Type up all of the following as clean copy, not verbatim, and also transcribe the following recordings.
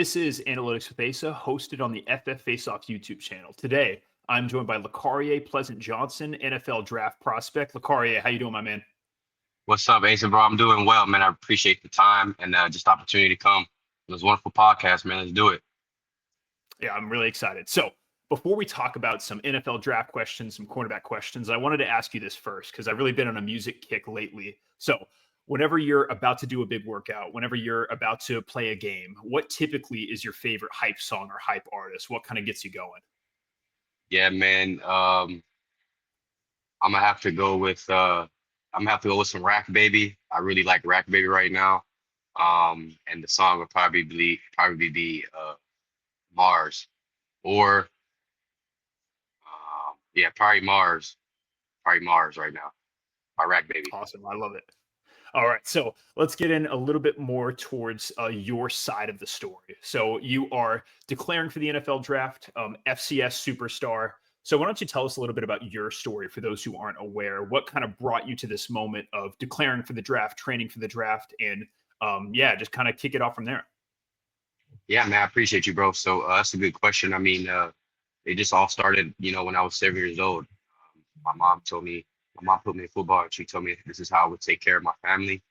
This is Analytics with Asa, hosted on the FF Faceoff YouTube channel. Today, I'm joined by Lacarea Pleasant-Johnson, NFL draft prospect. Lacarea, how you doing, my man? What's up, Asa, bro? I'm doing well, man. I appreciate the time and just the opportunity to come. It was a wonderful podcast, man. Let's do it. Yeah, I'm really excited. So before we talk about some NFL draft questions, some cornerback questions, I wanted to ask you this first because I've really been on a music kick lately. So whenever you're about to do a big workout, whenever you're about to play a game, what typically is your favorite hype song or hype artist? What kind of gets you going? Yeah, man. I'm gonna have to go with some Rack Baby. I really like Rack Baby right now. And the song would probably be Mars or probably Mars. Probably Mars right now by Rack Baby. Awesome. I love it. All right, so let's get in a little bit more towards your side of the story. So you are declaring for the NFL draft, FCS superstar. So why don't you tell us a little bit about your story for those who aren't aware? What kind of brought you to this moment of declaring for the draft, training for the draft, and just kind of kick it off from there. Yeah, man, I appreciate you, bro. So that's a good question. I mean, it just all started, when I was 7 years old. My mom put me in football, and she told me this is how I would take care of my family.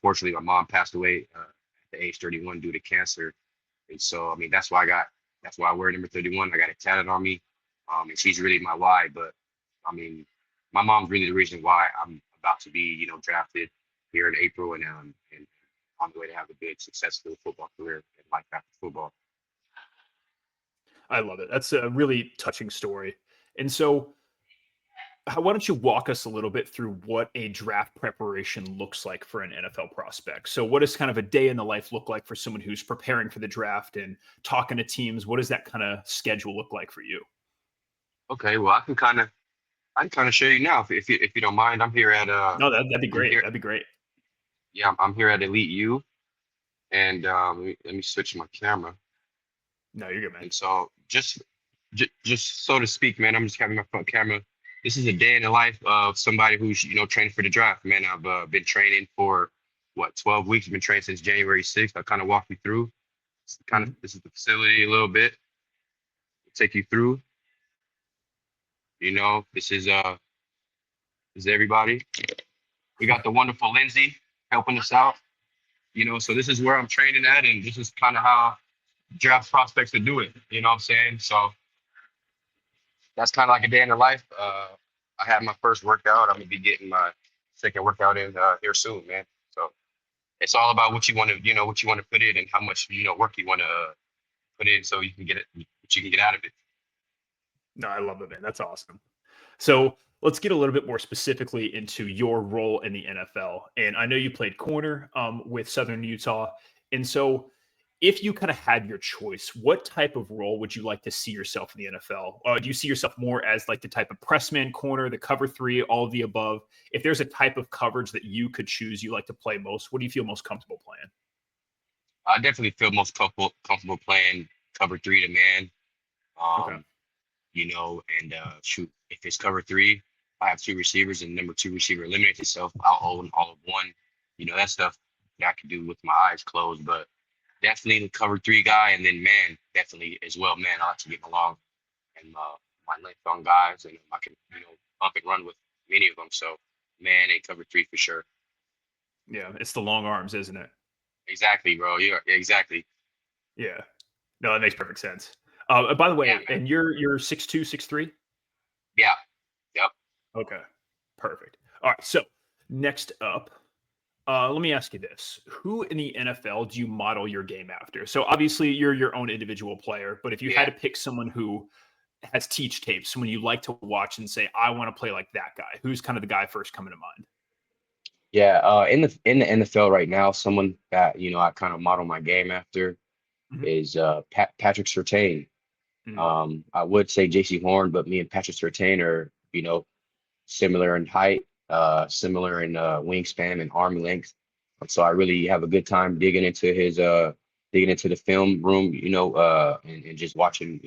Fortunately, my mom passed away at the age 31 due to cancer, and so I mean that's why I wear number 31. I got it tatted on me, and she's really my why. But I mean, my mom's really the reason why I'm about to be, drafted here in April, and on the way to have a good, successful football career and life after football. I love it. That's a really touching story. And so why don't you walk us a little bit through what a draft preparation looks like for an NFL prospect? So what does kind of a day in the life look like for someone who's preparing for the draft and talking to teams? What does that kind of schedule look like for you? Okay, well, I can kind of show you now if you don't mind. I'm here at No, that'd be I'm great. here That'd be great. yeah I'm here at Elite U, and let me switch my camera. No, you're good, man. And so just so to speak, man, I'm just having my front camera. This is a day in the life of somebody who's training for the draft, man. I've been training for what 12 weeks. I've been training since January 6th. I'll kind of walk you through. Mhm. This is the facility a little bit. Take you through. This is everybody. We got the wonderful Lindsay helping us out. So this is where I'm training at, and this is kind of how draft prospects to do it. You know what I'm saying? So that's kind of like a day in the life. I had my first workout. I'm gonna be getting my second workout in here soon, man. So it's all about what you want to put in and how much work you want to put in so you can get it, what you can get out of it. No, I love it, man. That's awesome. So let's get a little bit more specifically into your role in the NFL. And I know you played corner with Southern Utah. And so if you kind of had your choice, what type of role would you like to see yourself in the NFL? Do you see yourself more as like the type of pressman, corner, the cover three, all of the above? If there's a type of coverage that you could choose you like to play most, what do you feel most comfortable playing? I definitely feel most comfortable playing cover three to man. Okay. Um, and shoot, if it's cover three, I have two receivers and number two receiver eliminates itself. I'll own all of one. That stuff that I can do with my eyes closed, but definitely the cover three guy, and then man, definitely as well. Man, I like to get along and my length on guys, and I can bump and run with many of them. So man, and cover three for sure. Yeah. It's the long arms, isn't it? Exactly, bro. Yeah, exactly. Yeah. No, that makes perfect sense. By the Yeah, way, man. and you're 6'2", 6'3"? Yeah. Yep. Okay, perfect. All right, so next up, let me ask you this: who in the NFL do you model your game after? So obviously, you're your own individual player, but if you had Yeah. to pick someone who has teach tapes, someone you like to watch and say, "I want to play like that guy," who's kind of the guy first coming to mind? Yeah. In the NFL right now, someone that I kind of model my game after Mhm. is Patrick Surtain. Mm. I would say JC Horn, but me and Patrick Surtain are, similar in height, similar in wingspan and arm length. And so I really have a good time digging into the film room, and just watching,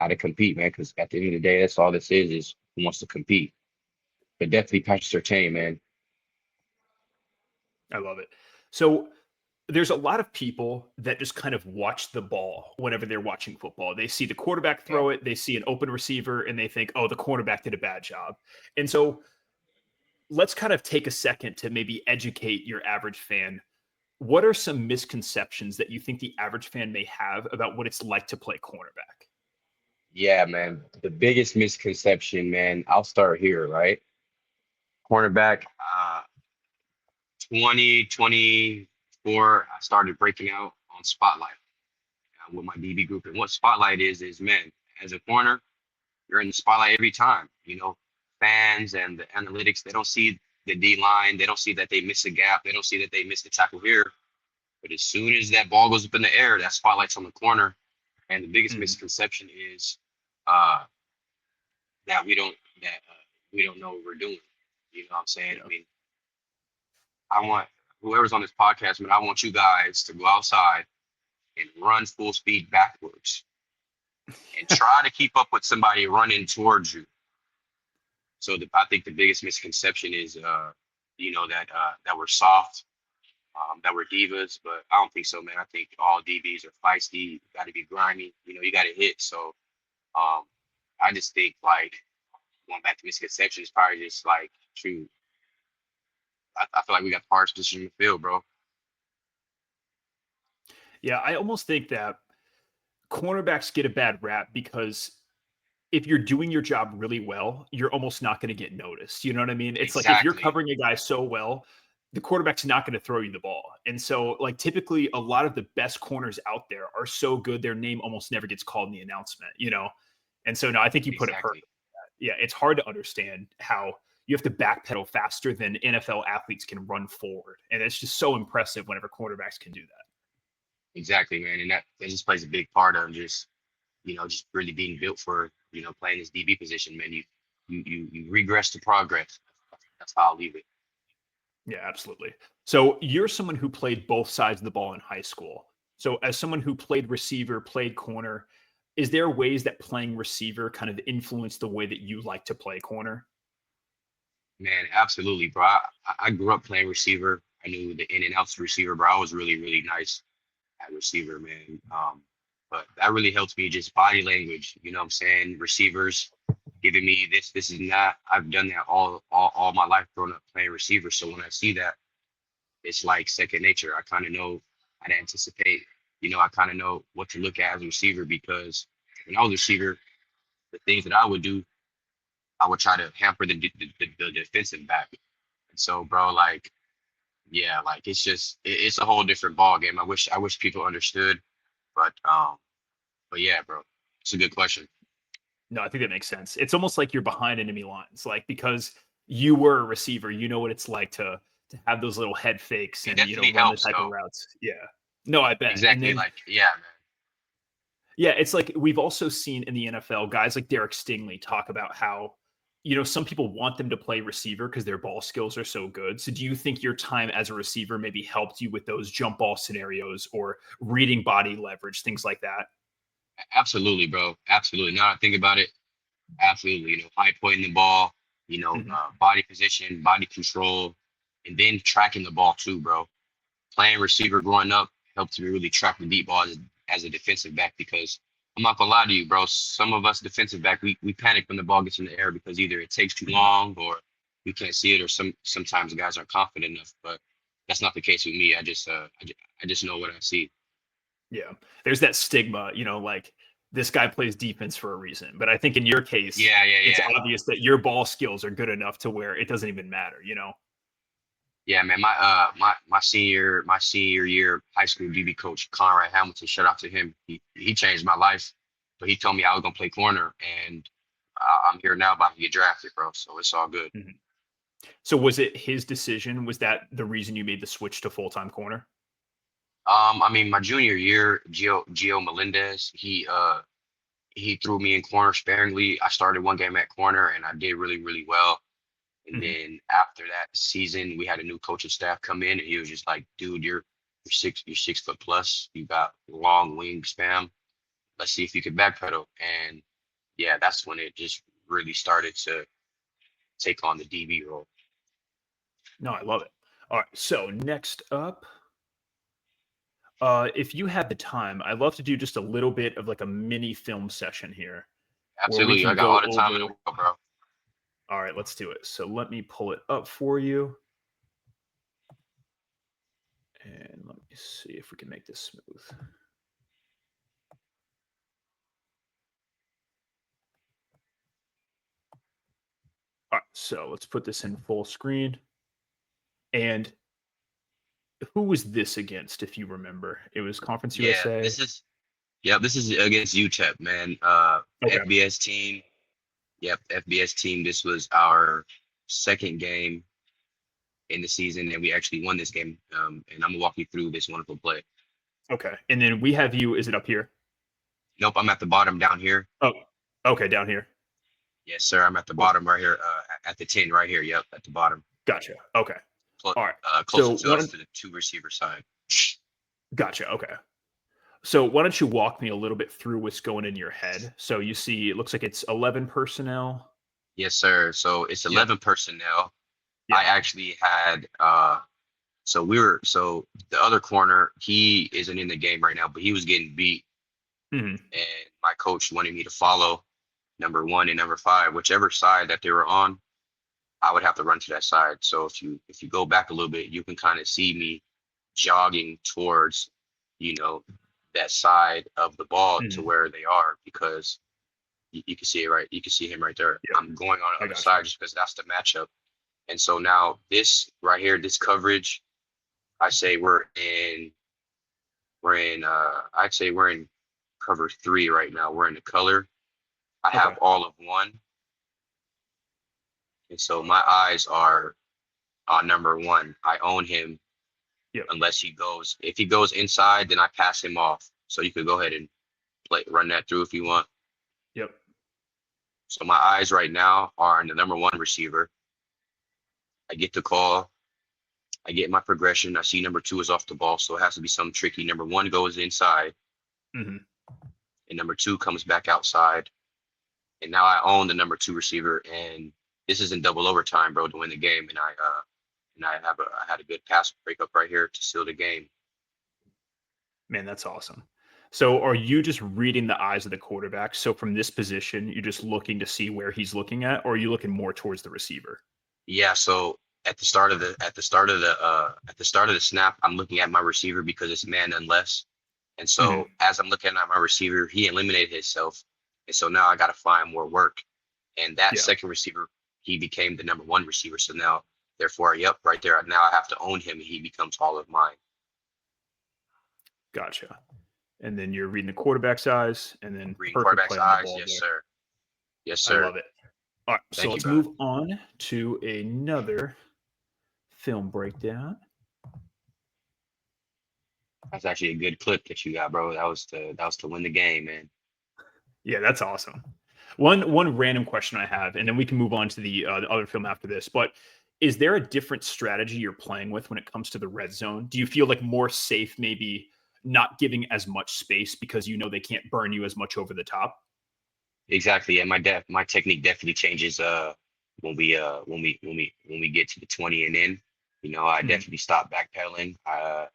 how to compete, man. Because at the end of the day, that's all this is who wants to compete. But definitely Patrick Surtain, man. I love it. So there's a lot of people that just kind of watch the ball whenever they're watching football. They see the quarterback Yeah. throw it, they see an open receiver, and they think, oh, the cornerback did a bad job. And so let's kind of take a second to maybe educate your average fan. What are some misconceptions that you think the average fan may have about what it's like to play cornerback? Yeah, man. The biggest misconception, man, I'll start here, right? Cornerback, 2024, I started breaking out on Spotlight with my DB group. And what Spotlight is, man, as a corner, you're in the spotlight every time. Fans and the analytics, they don't see the D line. They don't see that they miss a gap. They don't see that they miss the tackle here. But as soon as that ball goes up in the air, that spotlight's on the corner. And the biggest Mhm. misconception is uh, that we don't know what we're doing. You know what I'm saying? I Yeah. mean, I want whoever's on this podcast, man, I want you guys to go outside and run full speed backwards and try to keep up with somebody running towards you. So I think the biggest misconception is, that we're soft, that we're divas, but I don't think so, man. I think all DBs are feisty. You got to be grimy. You got to hit. So um, I just think like going back to misconceptions, is probably just like true. I feel like we got the hardest position in the field, bro. Yeah, I almost think that cornerbacks get a bad rap because if you're doing your job really well, you're almost not going to get noticed. You know what I mean? It's like if you're Exactly. covering a guy so well, the quarterback's not going to throw you the ball. And so, like, typically, a lot of the best corners out there are so good, their name almost never gets called in the announcement. And so, no, I think you put it perfect. Exactly. Yeah, it's hard to understand how you have to backpedal faster than NFL athletes can run forward. And it's just so impressive whenever quarterbacks can do that. Exactly, man. And that just plays a big part of just really being built for, playing this DB position, man. You regress to progress. That's how I'll leave it. Yeah, absolutely. So you're someone who played both sides of the ball in high school. So as someone who played receiver, played corner, is there ways that playing receiver kind of influenced the way that you like to play corner? Man, absolutely, bro. I grew up playing receiver. I knew the in and outs of receiver, bro. I was really, really nice at receiver, man. But that really helps me just body language. You know what I'm saying? Receivers giving me this is not. I've done that all my life growing up playing receiver. So when I see that, it's like second nature. I kind of know how to anticipate. I kind of know what to look at as a receiver because when I was a receiver, the things that I would do, I would try to hamper the defensive back. And so, bro, like, yeah, like it's a whole different ball game. I wish people understood, but yeah, bro, it's a good question. No, I think that makes sense. It's almost like you're behind enemy lines, like because you were a receiver, you know what it's like to have those little head fakes It and definitely run the helps type of though. routes. Yeah. No, I bet. And Exactly, then like yeah, man. yeah, it's like we've also seen in the NFL guys like Derek Stingley talk about how, some people want them to play receiver because their ball skills are so good. So do you think your time as a receiver maybe helped you with those jump ball scenarios or reading body leverage, things like that? Absolutely, bro. Absolutely. Now that I think about it, absolutely. High pointing the ball, Mhm. body position, body control, and then tracking the ball too, bro. Playing receiver growing up helped me really track the deep ball as a defensive back because I'm not gonna lie to you, bro. Some of us defensive back, we panic when the ball gets in the air because either it takes too long or we can't see it, or sometimes the guys aren't confident enough. But that's not the case with me. I just know what I see. Yeah. There's that stigma, like this guy plays defense for a reason. But I think in your case, Yeah, yeah, it's yeah. obvious that your ball skills are good enough to where it doesn't even matter. Yeah, man. My senior year high school DB coach Conrad Hamilton. Shout out to him. He changed my life. But he told me I was gonna play corner, and I'm here now about to get drafted, bro. So it's all good. Mhm. So was it his decision? Was that the reason you made the switch to full-time corner? I mean, my junior year, Gio Melendez, he threw me in corner sparingly. I started one game at corner and I did really, really well. And Mhm. then after that season, we had a new coaching staff come in, and he was just like, "Dude, you're 6 foot plus. You got long wingspan. Let's see if you can backpedal." And yeah, that's when it just really started to take on the DB role. No, I love it. All right. So next up, If you have the time, I'd love to do just a little bit of like a mini film session here where we Absolutely. I can got go all the time in the over. world, bro. All right, let's do it. So let me pull it up for you. And let me see if we can make this smooth. All right, so let's put this in full screen. And who was this against, if you remember? It was Conference Yeah, USA. this is against UTEP, man. Okay. FBS team. Yep, FBS team. This was our second game in the season, and we actually won this game. And I'm gonna walk you through this wonderful play. Okay. And then we have you. Is it up here? Nope, I'm at the bottom down here. Oh, okay. Down here. Yes, sir. I'm at the Cool. bottom right here. At the 10 right here. Yep, at the bottom. Gotcha. Okay. All right. Closer So to us to the two receiver side. gotcha. Okay. So why don't you walk me a little bit through what's going in your head? So you see, it looks like it's 11 personnel. Yes, sir. So it's Yep. 11 personnel. Yeah. I actually had so the other corner, he isn't in the game right now, but he was getting beat. Mhm. And my coach wanted me to follow number 1 and number 5, whichever side that they were on, I would have to run to that side. So if you go back a little bit, you can kind of see me jogging towards, that side of the ball to Mhm. where they are, because you can see it right. You can see him right there. Yep. I'm going on the I other gotcha. side just because that's the matchup. And so now this right here, this coverage, I say I'd say we're in cover 3 right now. We're in the color. I have Okay. all of 1. And so my eyes are on number 1. I own him Yep. if he goes inside, then I pass him off. So you could go ahead and run that through if you want. Yep. So my eyes right now are on the number 1 receiver. I get the call. I get my progression. I see number 2 is off the ball, so it has to be something tricky. Number 1 goes inside, Mhm. and number 2 comes back outside. And now I own the number 2 receiver, and this is in double overtime, bro, to win the game. And I had a good pass breakup right here to seal the game. Man, that's awesome. So are you just reading the eyes of the quarterback? So from this position, you're just looking to see where he's looking at, or are you looking more towards the receiver? Yeah, so at the start of the snap, I'm looking at my receiver because it's man unless. And so Mhm. as I'm looking at my receiver, he eliminated himself. And so now I got to find more work. And that Yeah. second receiver, he became the number 1 receiver. So now, therefore, yep, right there. Now I have to own him, and he becomes all of mine. Gotcha. And then you're reading the quarterback's eyes, and then Reading perfect quarterback's play on the eyes. ball Yes, there. sir. Yes, I sir. love it. All right, so Thank you, let's brother. move on to another film breakdown. That's actually a good clip that you got, bro. That was to win the game, man. Yeah, that's awesome. One random question I have, and then we can move on to the other film after this. But is there a different strategy you're playing with when it comes to the red zone? Do you feel like more safe, maybe not giving as much space because you know they can't burn you as much over the top? Exactly. And my technique definitely changes when we get to the 20 and in. I Mhm. definitely stop backpedaling. I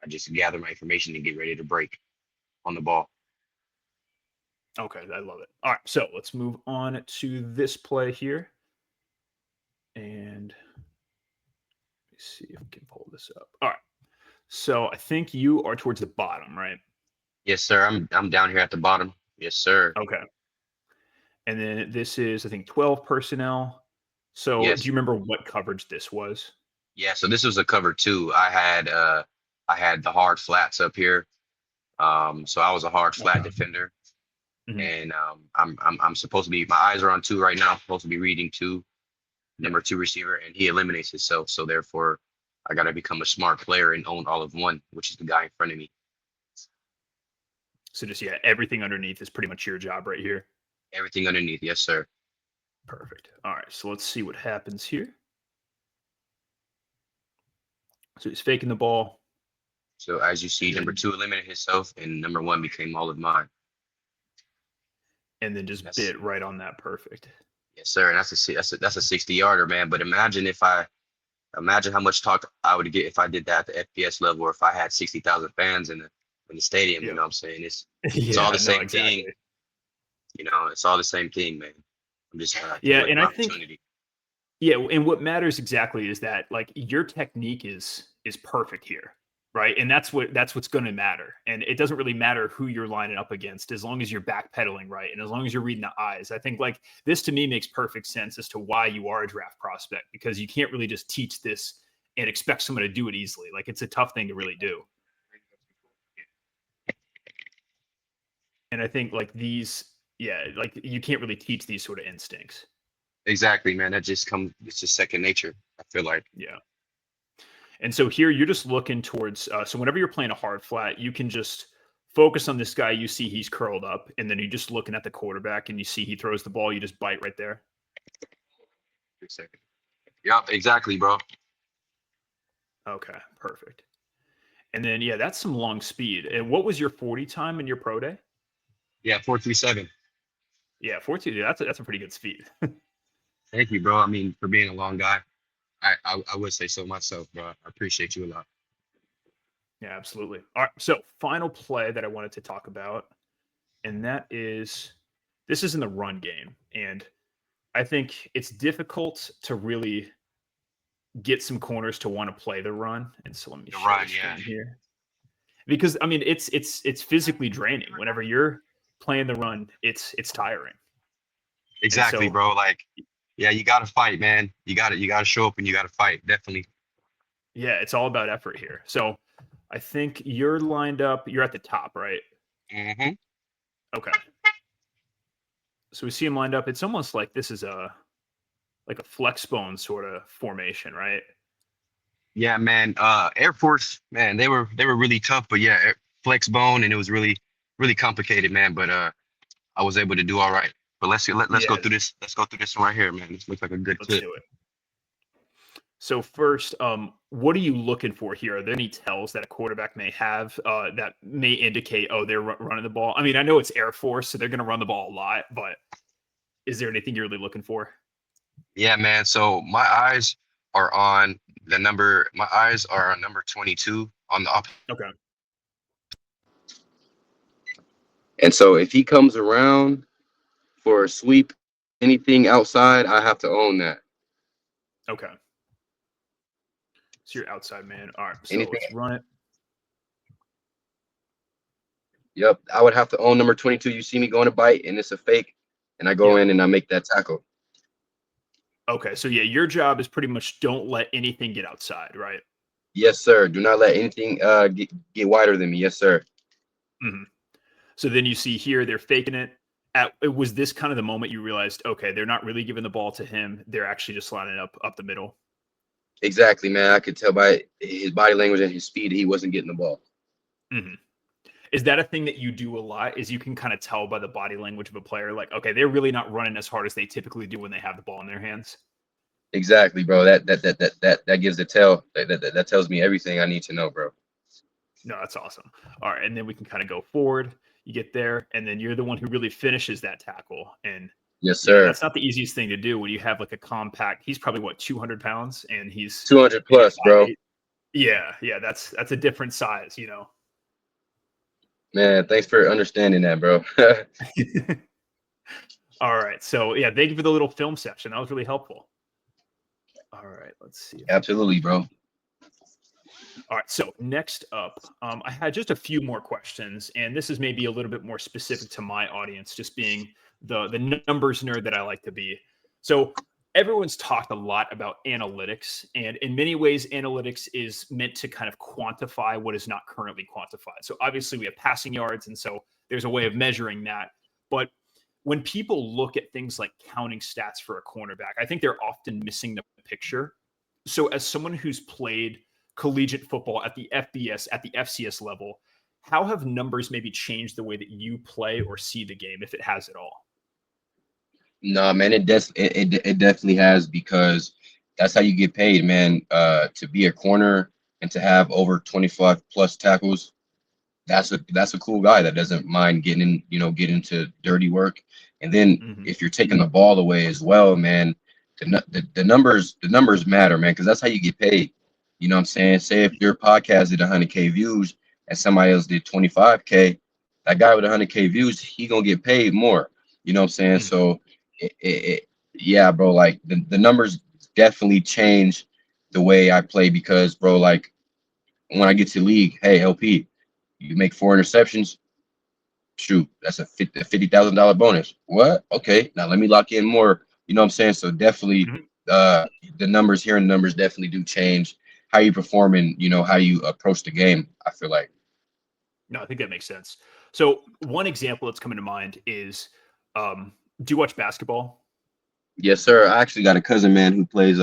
just gather my information and get ready to break on the ball. Okay, I love it. All right, so let's move on to this play here, and let me see if we can pull this up. All right, so I think you are towards the bottom, right? Yes, sir. I'm down here at the bottom. Yes, sir. Okay. And then this is, I think, 12 personnel. So do Yes. you remember what coverage this was? Yeah, so this was a cover 2. I had the hard flats up here. So I was a hard flat Okay. defender. Mhm. And I'm supposed to be, my eyes are on 2 right now. I'm supposed to be reading 2, Yeah. number 2 receiver, and he eliminates himself. So therefore, I got to become a smart player and own all of 1, which is the guy in front of me. So just, yeah, everything underneath is pretty much your job right here. Everything underneath. Yes, sir. Perfect. All right. So let's see what happens here. So he's faking the ball. So as you see, And number then, 2 eliminated himself, and number 1 became all of mine. and then just That's bit right on that. Perfect. Yes, sir. And that's a 60 yarder, man. But imagine if I Imagine how much talk I would get if I did that at the FBS level, or if I had 60,000 fans in the stadium. You Yeah. know what I'm saying? It's all Yeah, the no, same thing. exactly. You know, it's all the same thing, man. I'm just taking Yeah, away and my I think opportunity. yeah, and what matters exactly is that like your technique is perfect here, right? And that's what's going to matter. And it doesn't really matter who you're lining up against as long as you're backpedaling right and as long as you're reading the eyes. I think like this to me makes perfect sense as to why you are a draft prospect because you can't really just teach this and expect someone to do it easily. Like it's a tough thing to really do. And I think like these, yeah, like you can't really teach these sort of instincts. Exactly, man. It's just second nature. I feel like. Yeah. And so here you're just looking towards, so whenever you're playing a hard flat, you can just focus on this guy. You see he's curled up, and then you're just looking at the quarterback and you see he throws the ball. You just bite right there. Second. Yep, exactly, bro. Okay, perfect. And then, yeah, that's some long speed. And what was your 40 time in your pro day? Yeah, 4.37. Yeah, 42. That's a pretty good speed. Thank you, bro. I mean, for being a long guy, I would say so myself, bro. I appreciate you a lot. Yeah, absolutely. All right. So, final play that I wanted to talk about, and that is this is in the run game. And I think it's difficult to really get some corners to want to play the run. And so let me The share run, the yeah. screen here. Because I mean it's physically draining. Whenever you're playing the run, it's tiring. And Exactly, so bro. Like, yeah, you gotta fight, man. You gotta show up and you gotta fight. Definitely. yeah, it's all about effort here. So I think you're lined up, you're at the top, right? Hmm. Okay. So we see him lined up. It's almost like this is a like a flex bone sort of formation, right? Yeah, man. Air Force, man, they were really tough, but yeah, flex bone, and it was really complicated, man. But I was able to do all right. But let's go Yeah, through this. Let's go through this one right here, man. This looks like a good let's clip. do it. So first, what are you looking for here? Are there any tells that a quarterback may have that may indicate, oh, they're running the ball? I mean, I know it's Air Force, so they're going to run the ball a lot, but is there anything you're really looking for? Yeah, man. So my eyes are on the number. My eyes are on number 22 on the up. Okay. And so if he comes around for a sweep, anything outside, I have to own that. Okay. So you're outside man. All right. So Anything. let's run it. Yep, I would have to own number 22. You see me going to bite, and it's a fake, and I go Yep. in and I make that tackle. Okay. So yeah, your job is pretty much don't let anything get outside, right? Yes, sir. Do not let anything get wider than me. Yes, sir. Hmm. So then you see here they're faking it. Was this kind of the moment you realized, okay, they're not really giving the ball to him; they're actually just lining up the middle. Exactly, man. I could tell by his body language and his speed he wasn't getting the ball. Hmm. Is that a thing that you do a lot? Is you can kind of tell by the body language of a player, like, okay, they're really not running as hard as they typically do when they have the ball in their hands. Exactly, bro. That gives the tell. That tells me everything I need to know, bro. No, that's awesome. All right, and then we can kind of go forward. You get there, and then you're the one who really finishes that tackle. And Yes, you know sir. that's not the easiest thing to do when you have like a compact. He's probably what 200 pounds, and he's 200 maybe plus, bro. 5'8". Yeah, yeah, that's a different size, you know. Man, thanks for understanding that, bro. All right, so yeah, thank you for the little film section. That was really helpful. All right, let's see. Absolutely, bro. All right, so next up, I had just a few more questions, and this is maybe a little bit more specific to my audience, just being the numbers nerd that I like to be. So everyone's talked a lot about analytics, and in many ways, analytics is meant to kind of quantify what is not currently quantified. So obviously, we have passing yards, and so there's a way of measuring that. But when people look at things like counting stats for a cornerback, I think they're often missing the picture. So as someone who's played collegiate football at the FBS, at the FCS level, how have numbers maybe changed the way that you play or see the game, if it has at all? No, man, it definitely has, because that's how you get paid, man. To be a corner and to have over 25 plus tackles, that's a cool guy that doesn't mind getting into dirty work. And then Hmm. if you're taking the ball away as well, man, the numbers matter, man, because that's how you get paid. You know what I'm saying? Say if your podcast did 100K views and somebody else did 25K, that guy with 100K views, he gonna get paid more. You know what I'm saying? Mhm. So, yeah, bro, like the numbers definitely change the way I play because, bro, like when I get to league, hey, LP, you make 4 interceptions, shoot, that's a $50,000 bonus. What? Okay, now let me lock in more. You know what I'm saying? So definitely, Mhm. uh, the numbers here and numbers definitely do change how you perform and how you approach the game. I feel like. No, I think that makes sense. So one example that's coming to mind is, do you watch basketball? Yes, sir. I actually got a cousin, man, who plays.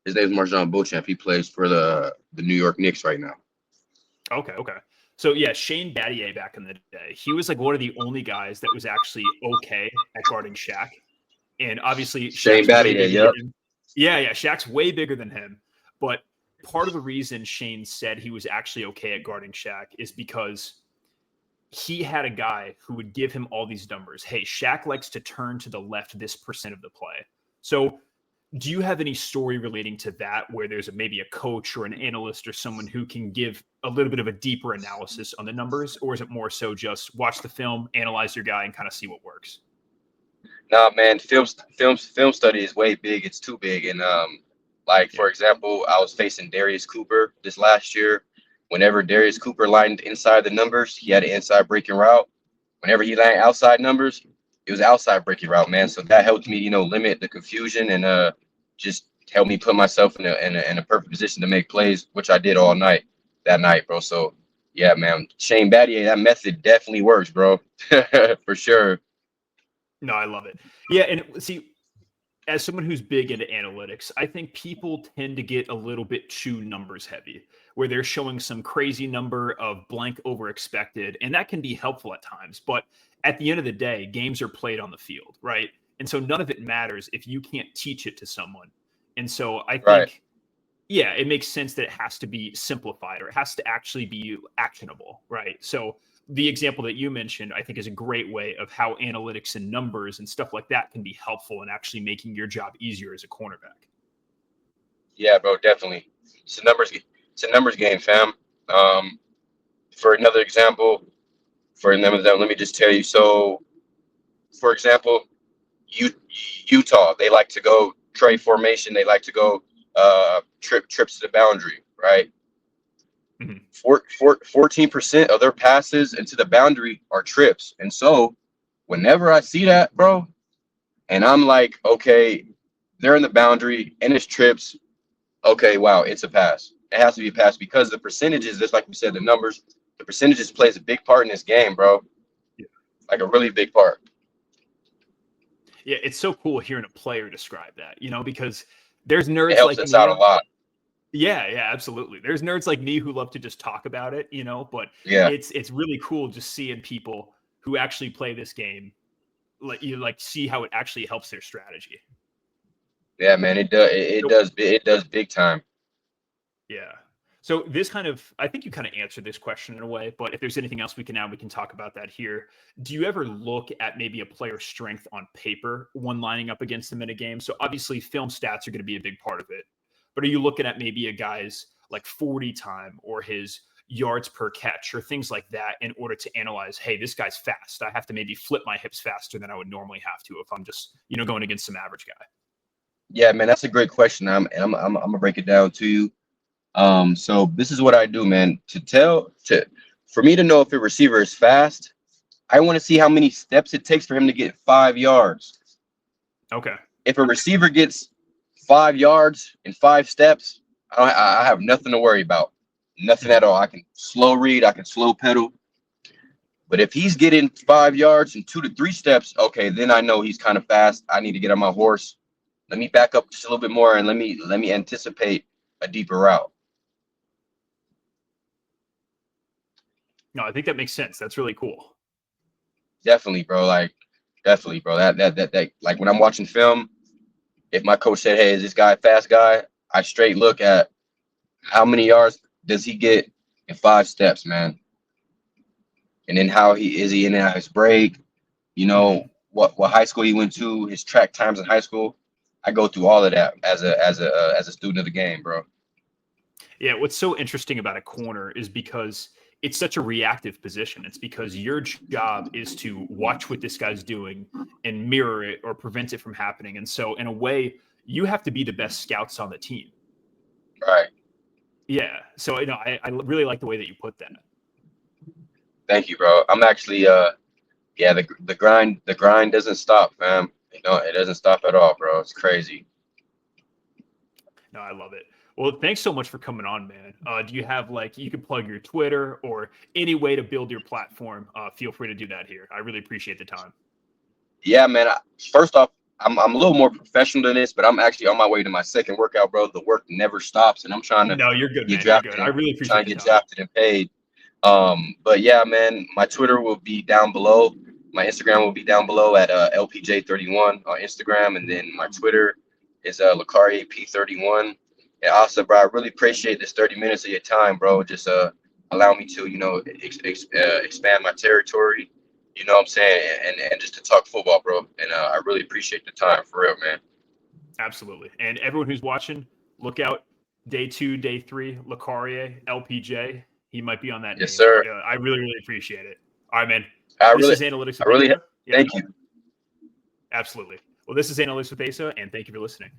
His name's Marjan Beauchamp. He plays for the New York Knicks right now. Okay, okay. So yeah, Shane Battier back in the day, he was like one of the only guys that was actually okay at guarding Shaq. And obviously Shane Shaq's way Battier. bigger than Yep. him. Yeah, yeah, Shaq's way bigger than him. But part of the reason Shane said he was actually okay at guarding Shaq is because he had a guy who would give him all these numbers. Hey, Shaq likes to turn to the left this percent of the play. So do you have any story relating to that where there's maybe a coach or an analyst or someone who can give a little bit of a deeper analysis on the numbers, or is it more so just watch the film, analyze your guy, and kind of see what works? Nah, man, film study is way big. It's too big. And like Yeah. for example, I was facing Darius Cooper this last year. Whenever Darius Cooper lined inside the numbers, he had an inside breaking route. Whenever he lined outside numbers, it was outside breaking route, man. So that helped me, limit the confusion and just help me put myself in a perfect position to make plays, which I did all night that night, bro. So yeah, man, Shane Battier, that method definitely works, bro, for sure. No, I love it. Yeah. And see, as someone who's big into analytics, I think people tend to get a little bit too numbers heavy, where they're showing some crazy number of blank over expected. And that can be helpful at times. But at the end of the day, games are played on the field, right? And so none of it matters if you can't teach it to someone. And so I Right. think, yeah, it makes sense that it has to be simplified or it has to actually be actionable, right? So the example that you mentioned, I think, is a great way of how analytics and numbers and stuff like that can be helpful in actually making your job easier as a cornerback. Yeah, bro, definitely. It's a numbers game, fam. Um, for another example, let me just tell you. So, for example, Utah, they like to go trade formation. They like to go trips to the boundary, right? Mhm. 14% of their passes into the boundary are trips. And so, whenever I see that, bro, and I'm like, okay, they're in the boundary and it's trips. Okay, wow, it's a pass. It has to be a pass because the percentages, just like we said, the percentages plays a big part in this game, bro. Yeah. Like a really big part. Yeah, it's so cool hearing a player describe that, because there's It nerds helps like us out a me. lot. Yeah, yeah, absolutely. There's nerds like me who love to just talk about it, but Yeah, it's really cool just seeing people who actually play this game, like you like see how it actually helps their strategy. yeah, man. It does big time. Yeah. So this kind of, I think you kind of answered this question in a way, but if there's anything else we can add, we can talk about that here. Do you ever look at maybe a player's strength on paper when lining up against them in a game? So obviously film stats are going to be a big part of it, but are you looking at maybe a guy's like 40 time or his yards per catch or things like that in order to analyze, hey, this guy's fast. I have to maybe flip my hips faster than I would normally have to if I'm just, going against some average guy. Yeah, man, that's a great question. I'm gonna break it down to you. So this is what I do, man. For me to know if a receiver is fast, I want to see how many steps it takes for him to get 5 yards. Okay. If a receiver gets 5 yards in 5 steps, I have nothing to worry about. Nothing Mhm. at all. I can slow read, I can slow pedal. But if he's getting 5 yards in 2 to 3 steps, okay, then I know he's kind of fast. I need to get on my horse. Let me back up just a little bit more and let me anticipate a deeper route. No, I think that makes sense. That's really cool. Definitely, bro. Like, definitely, bro. That like when I'm watching film, if my coach said, "Hey, is this guy a fast guy?" I straight look at how many yards does he get in 5 steps, man, and then how he in and out his break. Mhm. What high school he went to, his track times in high school. I go through all of that as a student of the game, bro. Yeah, what's so interesting about a corner is because it's such a reactive position. It's because your job is to watch what this guy's doing and mirror it or prevent it from happening. And so, in a way, you have to be the best scouts on the team. Right. Yeah. So, I really like the way that you put that. Thank you, bro. I'm actually yeah, the grind doesn't stop, fam. It doesn't stop at all, bro. It's crazy. No, I love it. Well, thanks so much for coming on, man. Do you have you can plug your Twitter or any way to build your platform? Feel free to do that here. I really appreciate the time. Yeah, man. First off, I'm a little more professional than this, but I'm actually on my way to my second workout, bro. The work never stops, and I'm trying to No, you're good, get man. You're drafted. good. I really Trying appreciate to the get time. drafted and paid. But yeah, man, my Twitter will be down below. My Instagram will be down below at LPJ31 on Instagram, and then my Twitter is Lacarea P31. And also, bro, I really appreciate this 30 minutes of your time, bro. Just allow me to, expand my territory. You know what I'm saying? And just to talk football, bro. And I really appreciate the time, for real, man. Absolutely. And everyone who's watching, look out. Day 2, day 3, Lacarea, LPJ. He might be on that Yes, name. sir. I really, really appreciate it. All right, man. I This really, is Analytics I with really Asa. Yeah, thank you. absolutely. Well, this is Analytics with Asa, and thank you for listening.